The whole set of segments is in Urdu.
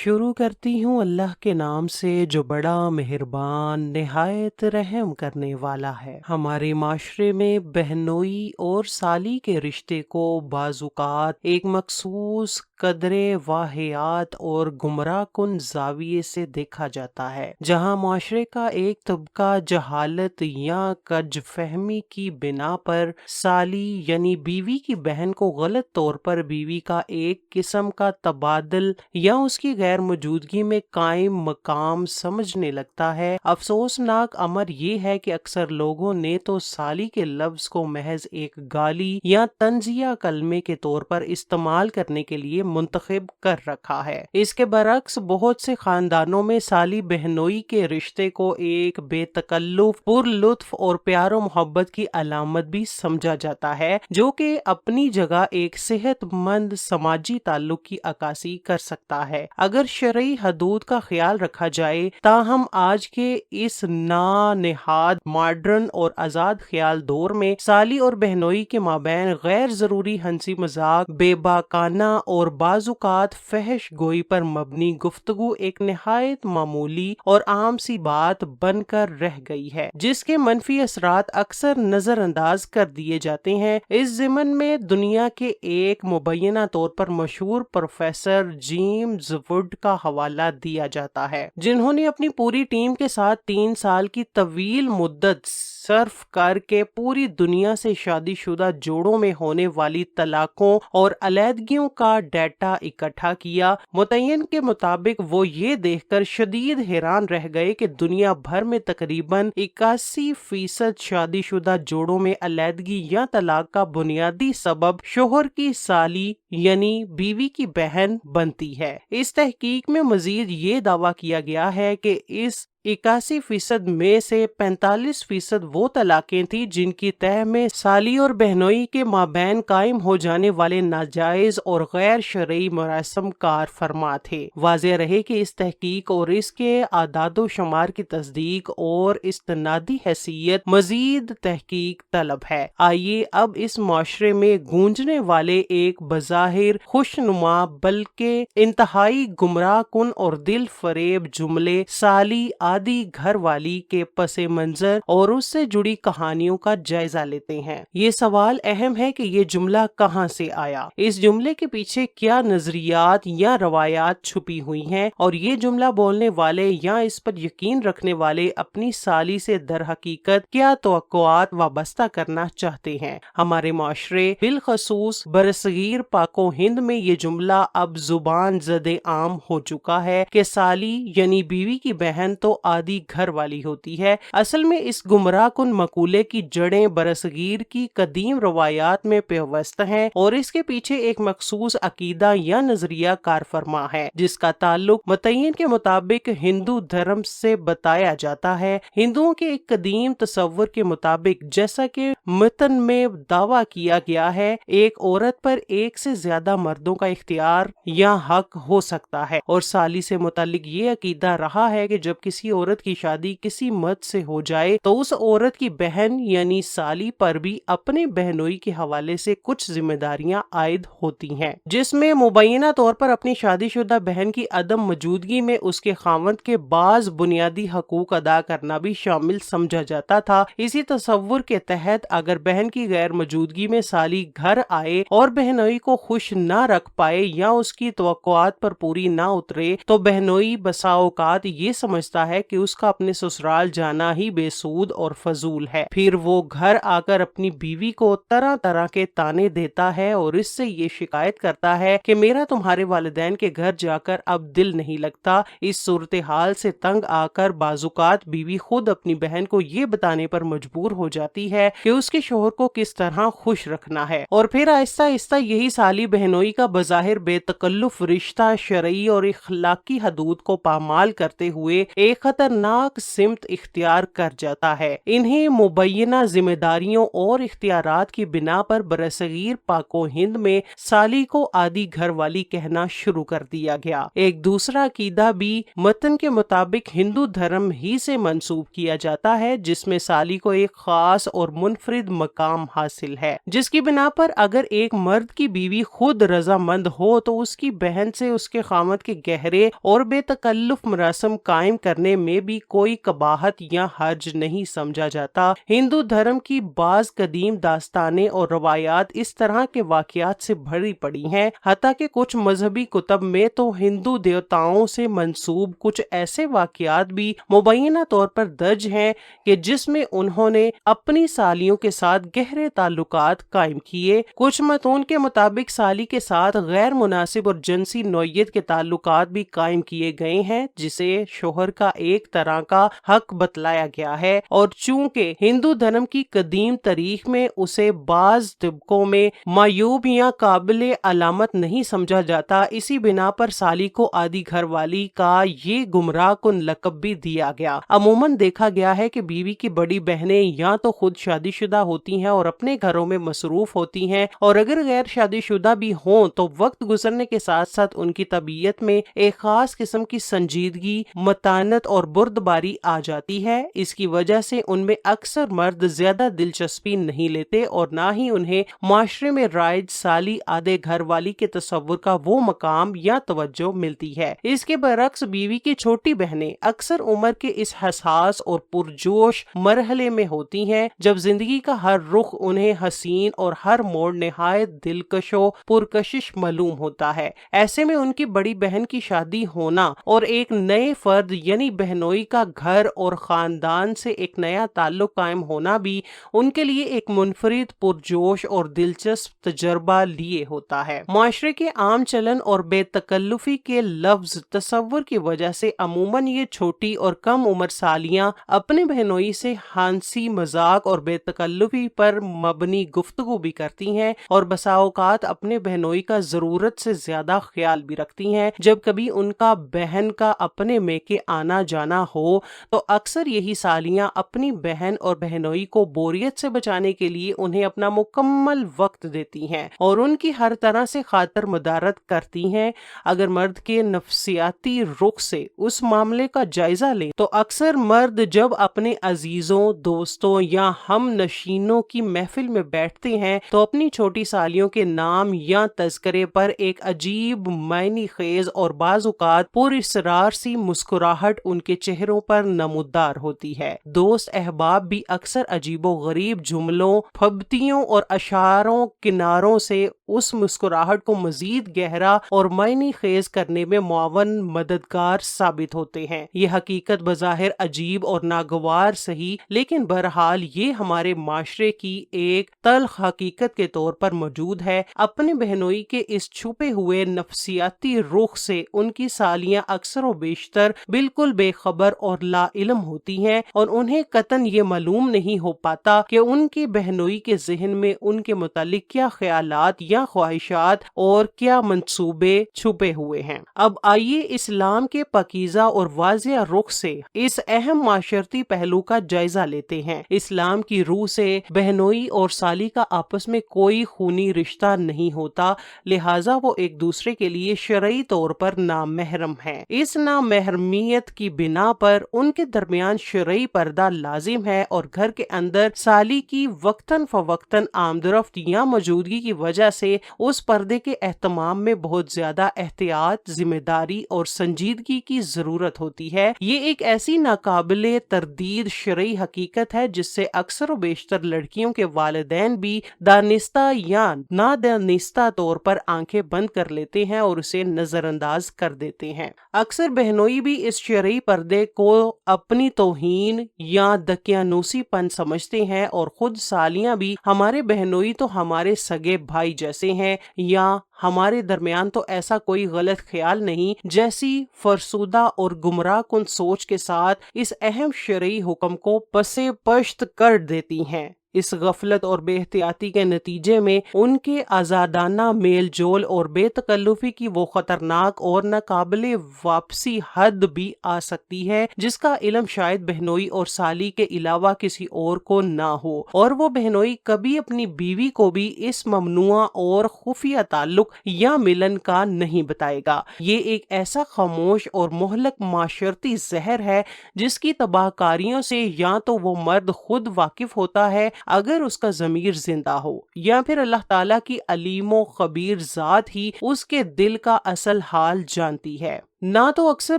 شروع کرتی ہوں اللہ کے نام سے جو بڑا مہربان نہایت رحم کرنے والا ہے۔ ہمارے معاشرے میں بہنوئی اور سالی کے رشتے کو بعض اوقات ایک مخصوص قدرے واہیات اور گمراہ کن زاویے سے دیکھا جاتا ہے، جہاں معاشرے کا ایک طبقہ جہالت یا کج فہمی کی بنا پر سالی یعنی بیوی کی بہن کو غلط طور پر بیوی کا ایک قسم کا تبادل یا اس کی غیر موجودگی میں قائم مقام سمجھنے لگتا ہے۔ افسوسناک امر یہ ہے کہ اکثر لوگوں نے تو سالی کے لفظ کو محض ایک گالی یا طنزیہ کلمے کے طور پر استعمال کرنے کے لیے منتخب کر رکھا ہے۔ اس کے برعکس بہت سے خاندانوں میں سالی بہنوئی کے رشتے کو ایک بے تکلف، پر لطف اور پیار و محبت کی علامت بھی سمجھا جاتا ہے، جو کہ اپنی جگہ ایک صحت مند سماجی تعلق کی عکاسی کر سکتا ہے اگر شرعی حدود کا خیال رکھا جائے۔ تاہم آج کے اس نانہاد ماڈرن اور آزاد خیال دور میں سالی اور بہنوئی کے مابین غیر ضروری ہنسی مذاق، بے باکانہ اور بعض اوقات فحش گوئی پر مبنی گفتگو ایک نہایت معمولی اور عام سی بات بن کر رہ گئی ہے، جس کے منفی اثرات اکثر نظر انداز کر دیے جاتے ہیں۔ اس ضمن میں دنیا کے ایک مبینہ طور پر مشہور پروفیسر جیمز وڈ کا حوالہ دیا جاتا ہے، جنہوں نے اپنی پوری ٹیم کے ساتھ 3 سال کی طویل مدت صرف کر کے پوری دنیا سے شادی شدہ جوڑوں میں ہونے والی طلاقوں اور علیحدگیوں کا ڈیٹا اکٹھا کیا۔ متعین کے مطابق وہ یہ دیکھ کر شدید حیران رہ گئے کہ دنیا بھر میں تقریباً 81% شادی شدہ جوڑوں میں علیحدگی یا طلاق کا بنیادی سبب شوہر کی سالی یعنی بیوی کی بہن بنتی ہے۔ اس تحقیق میں مزید یہ دعویٰ کیا گیا ہے کہ اس 81% میں سے 45% وہ طلاقیں تھیں جن کی تہ میں سالی اور بہنوئی کے مابین قائم ہو جانے والے ناجائز اور غیر شرعی مراسم کار فرما تھے۔ واضح رہے کہ اس تحقیق اور اس کے اعداد و شمار کی تصدیق اور استنادی حیثیت مزید تحقیق طلب ہے۔ آئیے اب اس معاشرے میں گونجنے والے ایک بظاہر خوشنما بلکہ انتہائی گمراہ کن اور دل فریب جملے سالی آدھی گھر والی کے پس منظر اور اس سے جڑی کہانیوں کا جائزہ لیتے ہیں۔ یہ سوال اہم ہے کہ یہ جملہ کہاں سے آیا، اس جملے کے پیچھے کیا نظریات یا روایات چھپی ہوئی ہیں، اور یہ جملہ بولنے والے یا اس پر یقین رکھنے والے اپنی سالی سے در حقیقت کیا توقعات وابستہ کرنا چاہتے ہیں۔ ہمارے معاشرے بالخصوص برصغیر پاک و ہند میں یہ جملہ اب زبان زد عام ہو چکا ہے کہ سالی یعنی بیوی کی بہن تو آدھی گھر والی ہوتی ہے۔ اصل میں اس گمراہ کن مقولے کی جڑیں برصغیر کی قدیم روایات میں پیوست ہیں اور اس کے پیچھے ایک مخصوص عقیدہ یا نظریہ کار فرما ہے جس کا تعلق متعین کے مطابق ہندو دھرم سے بتایا جاتا ہے۔ ہندوؤں کے ایک قدیم تصور کے مطابق، جیسا کہ متن میں دعویٰ کیا گیا ہے، ایک عورت پر ایک سے زیادہ مردوں کا اختیار یا حق ہو سکتا ہے، اور سالی سے متعلق یہ عقیدہ رہا ہے کہ جب کسی عورت کی شادی کسی مرد سے ہو جائے تو اس عورت کی بہن یعنی سالی پر بھی اپنے بہنوئی کے حوالے سے کچھ ذمہ داریاں عائد ہوتی ہیں، جس میں مبینہ طور پر اپنی شادی شدہ بہن کی عدم موجودگی میں اس کے خاوند کے بعض بنیادی حقوق ادا کرنا بھی شامل سمجھا جاتا تھا۔ اسی تصور کے تحت اگر بہن کی غیر موجودگی میں سالی گھر آئے اور بہنوئی کو خوش نہ رکھ پائے یا اس کی توقعات پر پوری نہ اترے تو بہنوئی بسا اوقات یہ سمجھتا ہے کہ اس کا اپنے سسرال جانا ہی بے سود اور فضول ہے۔ پھر وہ گھر آ کر اپنی بیوی کو طرح طرح کے طعنے دیتا ہے اور اس سے یہ شکایت کرتا ہے کہ میرا تمہارے والدین کے گھر جا کر اب دل نہیں لگتا۔ اس صورتحال سے تنگ آ کر بعض اوقات بیوی خود اپنی بہن کو یہ بتانے پر مجبور ہو جاتی ہے کہ اس کے شوہر کو کس طرح خوش رکھنا ہے، اور پھر آہستہ آہستہ یہی سالی بہنوئی کا بظاہر بے تکلف رشتہ شرعی اور اخلاقی حدود کو پامال کرتے ہوئے ایک خطرناک سمت اختیار کر جاتا ہے۔ انہیں مبینہ ذمہ داریوں اور اختیارات کی بنا پر برصغیر پاک و ہند میں سالی کو آدھی گھر والی کہنا شروع کر دیا گیا۔ ایک دوسرا عقیدہ بھی متن کے مطابق ہندو دھرم ہی سے منسوب کیا جاتا ہے، جس میں سالی کو ایک خاص اور منفرد مقام حاصل ہے، جس کی بنا پر اگر ایک مرد کی بیوی خود رضامند ہو تو اس کی بہن سے اس کے خامد کے گہرے اور بے تکلف مراسم قائم کرنے میں بھی کوئی قباحت یا حرج نہیں سمجھا جاتا۔ ہندو دھرم کی بعض قدیم داستانیں اور روایات اس طرح کے واقعات سے بھری پڑی ہیں، حتیٰ کہ کچھ مذہبی کتب میں تو ہندو دیوتاؤں سے منسوب کچھ ایسے واقعات بھی مبینہ طور پر درج ہیں کہ جس میں انہوں نے اپنی سالیوں کے ساتھ گہرے تعلقات قائم کیے۔ کچھ متون کے مطابق سالی کے ساتھ غیر مناسب اور جنسی نوعیت کے تعلقات بھی قائم کیے گئے ہیں، جسے شوہر کا ایک طرح کا حق بتلایا گیا ہے، اور چونکہ ہندو دھرم کی قدیم تاریخ میں اسے بعض طبقوں میں معیوب یا قابل علامت نہیں سمجھا جاتا، اسی بنا پر سالی کو آدھی گھر والی کا یہ گمراہ کن لقب بھی دیا گیا۔ عموماً دیکھا گیا ہے کہ بیوی کی بڑی بہنیں یا تو خود شادی شدہ ہوتی ہیں اور اپنے گھروں میں مصروف ہوتی ہیں، اور اگر غیر شادی شدہ بھی ہوں تو وقت گزرنے کے ساتھ ساتھ ان کی طبیعت میں ایک خاص قسم کی سنجیدگی، متانت اور بردباری آ جاتی ہے۔ اس کی وجہ سے ان میں اکثر مرد زیادہ دلچسپی نہیں لیتے اور نہ ہی انہیں معاشرے میں رائج سالی آدھے گھر والی کے تصور کا وہ مقام یا توجہ ملتی ہے۔ اس کے برعکس بیوی کی چھوٹی بہنیں اکثر عمر کے اس حساس اور پرجوش مرحلے میں ہوتی ہیں جب زندگی کا ہر رخ انہیں حسین اور ہر موڑ نہایت دلکش و پرکشش معلوم ہوتا ہے۔ ایسے میں ان کی بڑی بہن کی شادی ہونا اور ایک نئے فرد یعنی بہنوئی کا گھر اور خاندان سے ایک نیا تعلق قائم ہونا بھی ان کے لیے ایک منفرد، پرجوش اور دلچسپ تجربہ لیے ہوتا ہے۔ معاشرے کے عام چلن اور بے تکلفی کے لفظ تصور کی وجہ سے عموماً یہ چھوٹی اور کم عمر سالیاں اپنے بہنوئی سے ہنسی مذاق اور بے تکلفی پر مبنی گفتگو بھی کرتی ہیں، اور بسا اوقات اپنے بہنوئی کا ضرورت سے زیادہ خیال بھی رکھتی ہیں۔ جب کبھی ان کا بہن کا اپنے میکے آنا جانا ہو تو اکثر یہی سالیاں اپنی بہن اور بہنوئی کو بوریت سے بچانے کے لیے انہیں اپنا مکمل وقت دیتی ہیں اور ان کی ہر طرح سے خاطر مدارت کرتی ہیں۔ اگر مرد کے نفسیاتی رخ سے اس معاملے کا جائزہ لیں تو اکثر مرد جب اپنے عزیزوں، دوستوں یا ہم نشینوں کی محفل میں بیٹھتے ہیں تو اپنی چھوٹی سالیوں کے نام یا تذکرے پر ایک عجیب، معنی خیز اور بعض اوقات پر اسرار سی مسکراہٹ ان کے چہروں پر نمودار ہوتی ہے۔ دوست احباب بھی اکثر عجیب و غریب جملوں، پھبتیوں اور اشاروں کناروں سے اس مسکراہٹ کو مزید گہرا اور معنی خیز کرنے میں معاون مددگار ثابت ہوتے ہیں۔ یہ حقیقت بظاہر عجیب اور ناگوار سہی، لیکن بہرحال یہ ہمارے معاشرے کی ایک تلخ حقیقت کے طور پر موجود ہے۔ اپنے بہنوئی کے اس چھپے ہوئے نفسیاتی رخ سے ان کی سالیاں اکثر و بیشتر بالکل بے خبر اور لا علم ہوتی ہیں، اور انہیں قطعاً یہ معلوم نہیں ہو پاتا کہ ان کے بہنوئی کے ذہن میں ان کے متعلق کیا خیالات یا خواہشات اور کیا منصوبے چھپے ہوئے ہیں۔ اب آئیے اسلام کے پاکیزہ اور واضح رخ سے اس اہم معاشرتی پہلو کا جائزہ لیتے ہیں۔ اسلام کی روح سے بہنوئی اور سالی کا آپس میں کوئی خونی رشتہ نہیں ہوتا، لہٰذا وہ ایک دوسرے کے لیے شرعی طور پر نامحرم ہیں۔ اس نامحرمیت کی بنا پر ان کے درمیان شرعی پردہ لازم ہے، اور گھر کے اندر سالی کی وقتاً فوقتاً آمدرفت یا موجودگی کی وجہ سے اس پردے کے اہتمام میں بہت زیادہ احتیاط، ذمہ داری اور سنجیدگی کی ضرورت ہوتی ہے۔ یہ ایک ایسی ناقابل تردید شرعی حقیقت ہے جس سے اکثر و بیشتر لڑکیوں کے والدین بھی دانستہ یا نادانستہ طور پر آنکھیں بند کر لیتے ہیں اور اسے نظر انداز کر دیتے ہیں۔ اکثر بہنوئی بھی اس شرعی پردے کو اپنی توہین یا دقیانوسی پن سمجھتے ہیں، اور خود سالیاں بھی ہمارے بہنوئی تو ہمارے سگے بھائی جیسے ہیں، یا ہمارے درمیان تو ایسا کوئی غلط خیال نہیں، جیسی فرسودہ اور گمراہ کن سوچ کے ساتھ اس اہم شرعی حکم کو پسے پشت کر دیتی ہیں۔ اس غفلت اور بے احتیاطی کے نتیجے میں ان کے آزادانہ میل جول اور بے تکلفی کی وہ خطرناک اور ناقابل واپسی حد بھی آ سکتی ہے جس کا علم شاید بہنوئی اور سالی کے علاوہ کسی اور کو نہ ہو، اور وہ بہنوئی کبھی اپنی بیوی کو بھی اس ممنوعہ اور خفیہ تعلق یا ملن کا نہیں بتائے گا۔ یہ ایک ایسا خاموش اور مہلک معاشرتی زہر ہے جس کی تباہ کاریوں سے یا تو وہ مرد خود واقف ہوتا ہے اگر اس کا ضمیر زندہ ہو، یا پھر اللہ تعالیٰ کی علیم و خبیر ذات ہی اس کے دل کا اصل حال جانتی ہے۔ نہ تو اکثر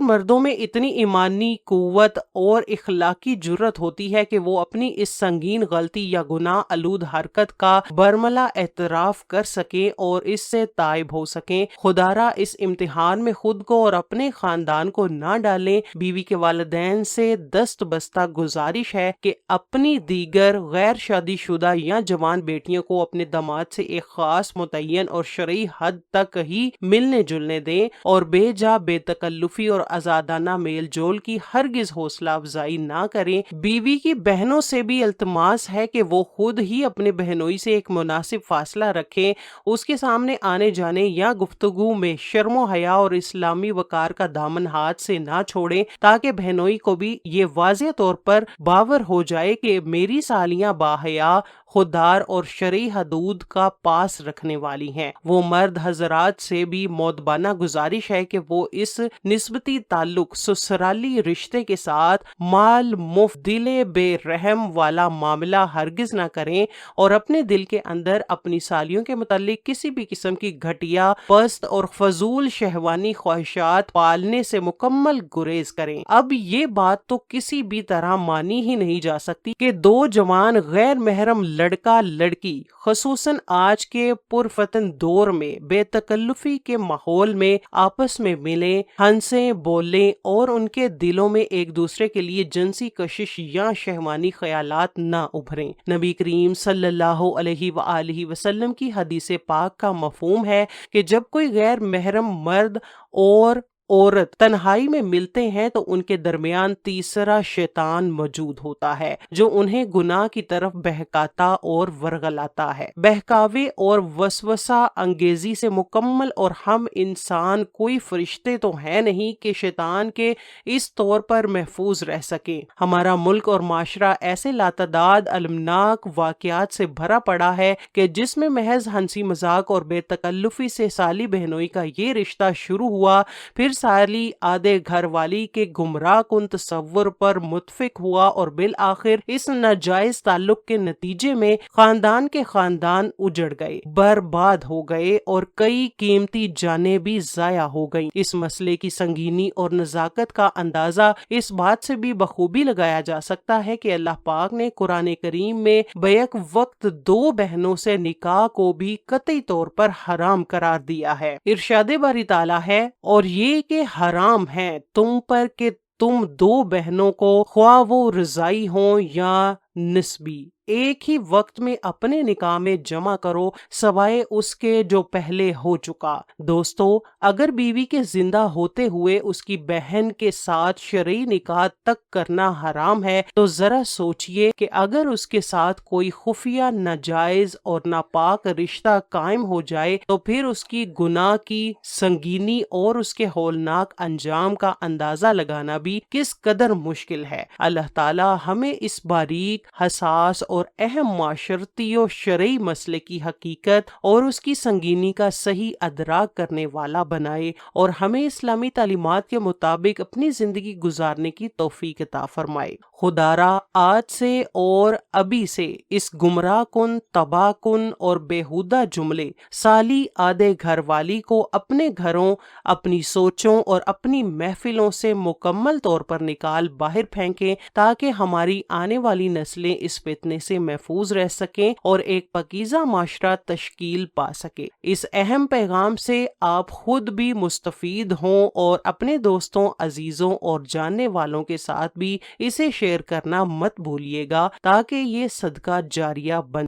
مردوں میں اتنی ایمانی قوت اور اخلاقی جرت ہوتی ہے کہ وہ اپنی اس سنگین غلطی یا گناہ آلود حرکت کا برملا اعتراف کر سکیں اور اس سے تائب ہو سکیں۔ خدا را اس امتحان میں خود کو اور اپنے خاندان کو نہ ڈالیں۔ بیوی کے والدین سے دست بستہ گزارش ہے کہ اپنی دیگر غیر شادی شدہ یا جوان بیٹیوں کو اپنے داماد سے ایک خاص متعین اور شرعی حد تک ہی ملنے جلنے دیں اور بے جا بے تکلفی اور آزادانہ میل جول کی ہرگز حوصلہ افزائی نہ کریں۔ بیوی کی بہنوں سے بھی التماس ہے کہ وہ خود ہی اپنے بہنوئی سے ایک مناسب فاصلہ رکھیں، اس کے سامنے آنے جانے یا گفتگو میں شرم و حیا اور اسلامی وقار کا دامن ہاتھ سے نہ چھوڑیں، تاکہ بہنوئی کو بھی یہ واضح طور پر باور ہو جائے کہ میری سالیاں باحیا، خوددار اور شرعی حدود کا پاس رکھنے والی ہیں۔ وہ مرد حضرات سے بھی مؤدبانہ گزارش ہے کہ وہ اس نسبتی تعلق سسرالی رشتے کے ساتھ مال مفت دل بے رحم والا معاملہ ہرگز نہ کریں اور اپنے دل کے اندر اپنی سالیوں کے متعلق کسی بھی قسم کی گھٹیا، پست اور فضول شہوانی خواہشات پالنے سے مکمل گریز کریں۔ اب یہ بات تو کسی بھی طرح مانی ہی نہیں جا سکتی کہ دو جوان غیر محرم لڑکا لڑکی خصوصاً آج کے پرفتن دور میں بے تکلفی کے ماحول میں آپس میں ملیں، ہنسیں، بولیں اور ان کے دلوں میں ایک دوسرے کے لیے جنسی کشش یا شہوانی خیالات نہ ابھریں۔ نبی کریم صلی اللہ علیہ وآلہ وسلم کی حدیث پاک کا مفہوم ہے کہ جب کوئی غیر محرم مرد اور عورت تنہائی میں ملتے ہیں تو ان کے درمیان تیسرا شیطان موجود ہوتا ہے جو انہیں گناہ کی طرف بہکاتا اور ورغلاتا ہے۔ بہکاوے اور وسوسہ انگیزی سے مکمل اور ہم انسان کوئی فرشتے تو ہیں نہیں کہ شیطان کے اس طور پر محفوظ رہ سکیں۔ ہمارا ملک اور معاشرہ ایسے لاتعداد المناک واقعات سے بھرا پڑا ہے کہ جس میں محض ہنسی مذاق اور بے تکلفی سے سالی بہنوئی کا یہ رشتہ شروع ہوا، پھر سالی آدھے گھر والی کے گمراہ کن تصور پر متفق ہوا اور بالآخر اس ناجائز تعلق کے نتیجے میں خاندان کے خاندان اجڑ گئے، برباد ہو گئے اور کئی قیمتی جانیں بھی ضائع ہو گئیں۔ اس مسئلے کی سنگینی اور نزاکت کا اندازہ اس بات سے بھی بخوبی لگایا جا سکتا ہے کہ اللہ پاک نے قرآن کریم میں بیک وقت دو بہنوں سے نکاح کو بھی قطعی طور پر حرام قرار دیا ہے۔ ارشاد باری تعالیٰ ہے، اور یہ کہ حرام ہیں تم پر کہ تم دو بہنوں کو خواہ وہ رضائی ہوں یا نسبی ایک ہی وقت میں اپنے نکاح میں جمع کرو سوائے اس کے جو پہلے ہو چکا۔ دوستو، اگر بیوی کے زندہ ہوتے ہوئے اس کی بہن کے ساتھ شرعی نکاح تک کرنا حرام ہے تو ذرا سوچئے کہ اگر اس کے ساتھ کوئی خفیہ ناجائز اور ناپاک رشتہ قائم ہو جائے تو پھر اس کی گناہ کی سنگینی اور اس کے ہولناک انجام کا اندازہ لگانا بھی کس قدر مشکل ہے۔ اللہ تعالی ہمیں اس باریک، حساس اور اہم معاشرتی و شرعی مسئلے کی حقیقت اور اس کی سنگینی کا صحیح ادراک کرنے والا بنائے اور ہمیں اسلامی تعلیمات کے مطابق اپنی زندگی گزارنے کی توفیق عطا فرمائے۔ خدا را آج سے اور ابھی سے اس گمراہ کن، تباہ کن اور بیہودہ جملے سالی آدھے گھر والی کو اپنے گھروں، اپنی سوچوں اور اپنی محفلوں سے مکمل طور پر نکال باہر پھینکیں تاکہ ہماری آنے والی نسلیں اس فتنے سے محفوظ رہ سکیں اور ایک پاکیزہ معاشرہ تشکیل پا سکے۔ اس اہم پیغام سے آپ خود بھی مستفید ہوں اور اپنے دوستوں، عزیزوں اور جاننے والوں کے ساتھ بھی اسے شیئر کرنا مت بھولیے گا تاکہ یہ صدقہ جاریہ بن